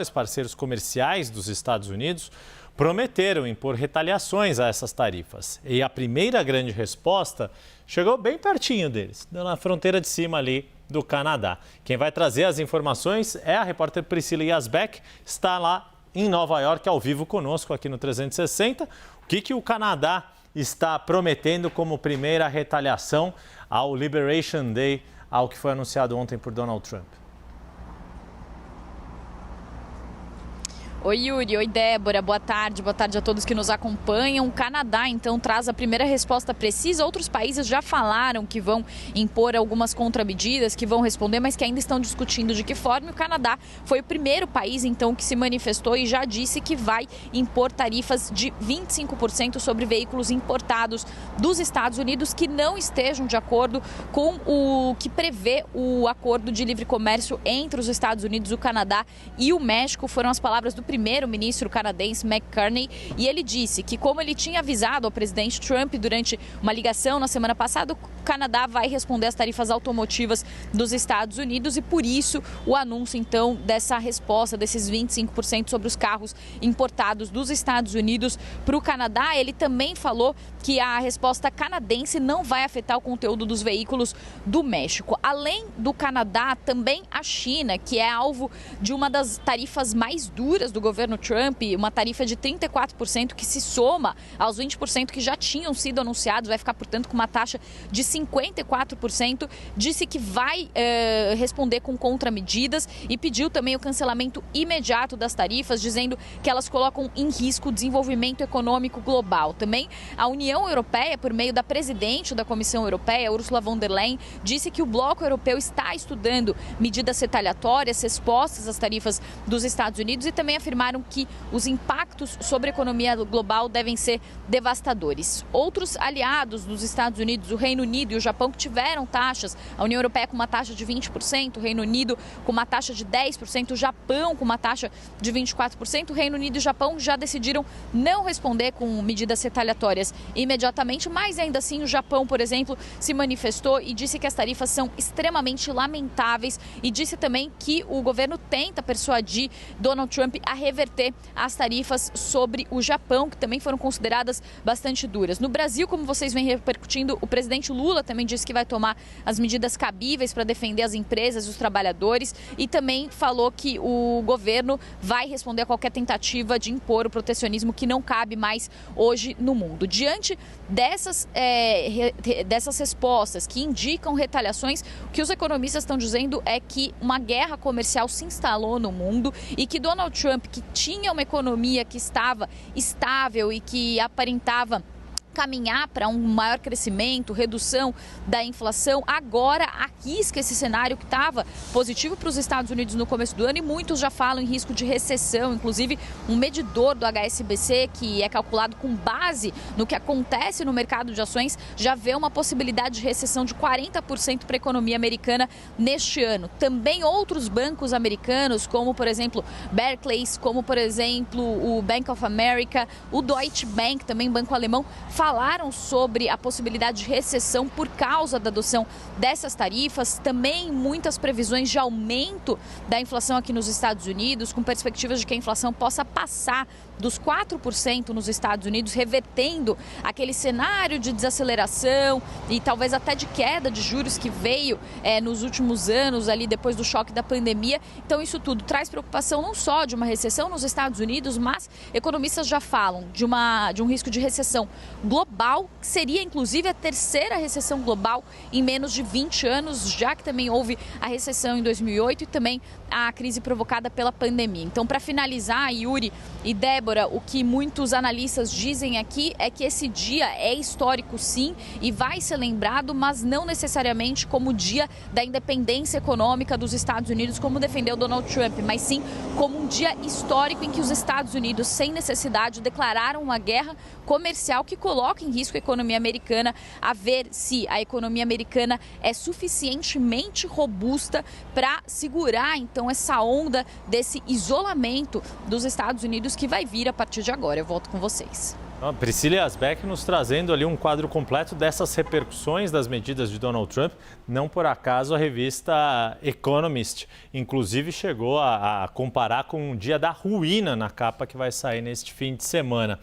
Os parceiros comerciais dos Estados Unidos prometeram impor retaliações a essas tarifas. E a primeira grande resposta chegou bem pertinho deles, na fronteira de cima ali do Canadá. Quem vai trazer as informações é a repórter Priscila Yazbek, está lá em Nova York, ao vivo conosco aqui no 360. O que o Canadá está prometendo como primeira retaliação ao Liberation Day, ao que foi anunciado ontem por Donald Trump? Oi, Yuri. Oi, Débora. Boa tarde a todos que nos acompanham. O Canadá, então, traz a primeira resposta precisa. Outros países já falaram que vão impor algumas contramedidas, que vão responder, mas que ainda estão discutindo de que forma. E o Canadá foi o primeiro país, então, que se manifestou e já disse que vai impor tarifas de 25% sobre veículos importados dos Estados Unidos que não estejam de acordo com o que prevê o acordo de livre comércio entre os Estados Unidos, o Canadá e o México. Foram as palavras do primeiro-ministro canadense McCartney, e ele disse que, como ele tinha avisado ao presidente Trump durante uma ligação na semana passada, o Canadá vai responder às tarifas automotivas dos Estados Unidos e, por isso, o anúncio, então, dessa resposta, desses 25% sobre os carros importados dos Estados Unidos para o Canadá. Ele também falou que a resposta canadense não vai afetar o conteúdo dos veículos do México. Além do Canadá, também a China, que é alvo de uma das tarifas mais duras do governo Trump, uma tarifa de 34% que se soma aos 20% que já tinham sido anunciados, vai ficar, portanto, com uma taxa de 54%, disse que vai responder com contramedidas e pediu também o cancelamento imediato das tarifas, dizendo que elas colocam em risco o desenvolvimento econômico global. Também a União Europeia, por meio da presidente da Comissão Europeia, Ursula von der Leyen, disse que o bloco europeu está estudando medidas retaliatórias, respostas às tarifas dos Estados Unidos, e também afirmaram que os impactos sobre a economia global devem ser devastadores. Outros aliados dos Estados Unidos, o Reino Unido e o Japão, que tiveram taxas, a União Europeia com uma taxa de 20%, o Reino Unido com uma taxa de 10%, o Japão com uma taxa de 24%, o Reino Unido e o Japão já decidiram não responder com medidas retaliatórias imediatamente, mas ainda assim o Japão, por exemplo, se manifestou e disse que as tarifas são extremamente lamentáveis e disse também que o governo tenta persuadir Donald Trump a reverter as tarifas sobre o Japão, que também foram consideradas bastante duras. No Brasil, como vocês vêm repercutindo, o presidente Lula também disse que vai tomar as medidas cabíveis para defender as empresas e os trabalhadores, e também falou que o governo vai responder a qualquer tentativa de impor o protecionismo que não cabe mais hoje no mundo. Diante dessas respostas que indicam retaliações, o que os economistas estão dizendo é que uma guerra comercial se instalou no mundo e que Donald Trump, que tinha uma economia que estava estável e que aparentava caminhar para um maior crescimento, redução da inflação, agora arrisca esse cenário que estava positivo para os Estados Unidos no começo do ano, e muitos já falam em risco de recessão. Inclusive, um medidor do HSBC, que é calculado com base no que acontece no mercado de ações, já vê uma possibilidade de recessão de 40% para a economia americana neste ano. Também outros bancos americanos, como, por exemplo, Barclays, como, por exemplo, o Bank of America, o Deutsche Bank, também banco alemão, falaram sobre a possibilidade de recessão por causa da adoção dessas tarifas. Também muitas previsões de aumento da inflação aqui nos Estados Unidos, com perspectivas de que a inflação possa passar dos 4% nos Estados Unidos, revertendo aquele cenário de desaceleração e talvez até de queda de juros que veio nos últimos anos, ali depois do choque da pandemia. Então, isso tudo traz preocupação não só de uma recessão nos Estados Unidos, mas economistas já falam de um risco de recessão global, que seria inclusive a terceira recessão global em menos de 20 anos, já que também houve a recessão em 2008 e também a crise provocada pela pandemia. Então, para finalizar, Yuri e Débora, o que muitos analistas dizem aqui é que esse dia é histórico, sim, e vai ser lembrado, mas não necessariamente como o dia da independência econômica dos Estados Unidos, como defendeu Donald Trump, mas sim como um dia histórico em que os Estados Unidos, sem necessidade, declararam uma guerra comercial que coloca em risco a economia americana, a ver se a economia americana é suficientemente robusta para segurar, então, essa onda desse isolamento dos Estados Unidos que vai vir a partir de agora. Eu volto com vocês. Priscila Yazbek nos trazendo ali um quadro completo dessas repercussões das medidas de Donald Trump. Não por acaso a revista Economist, inclusive, chegou a comparar com um dia da ruína na capa que vai sair neste fim de semana.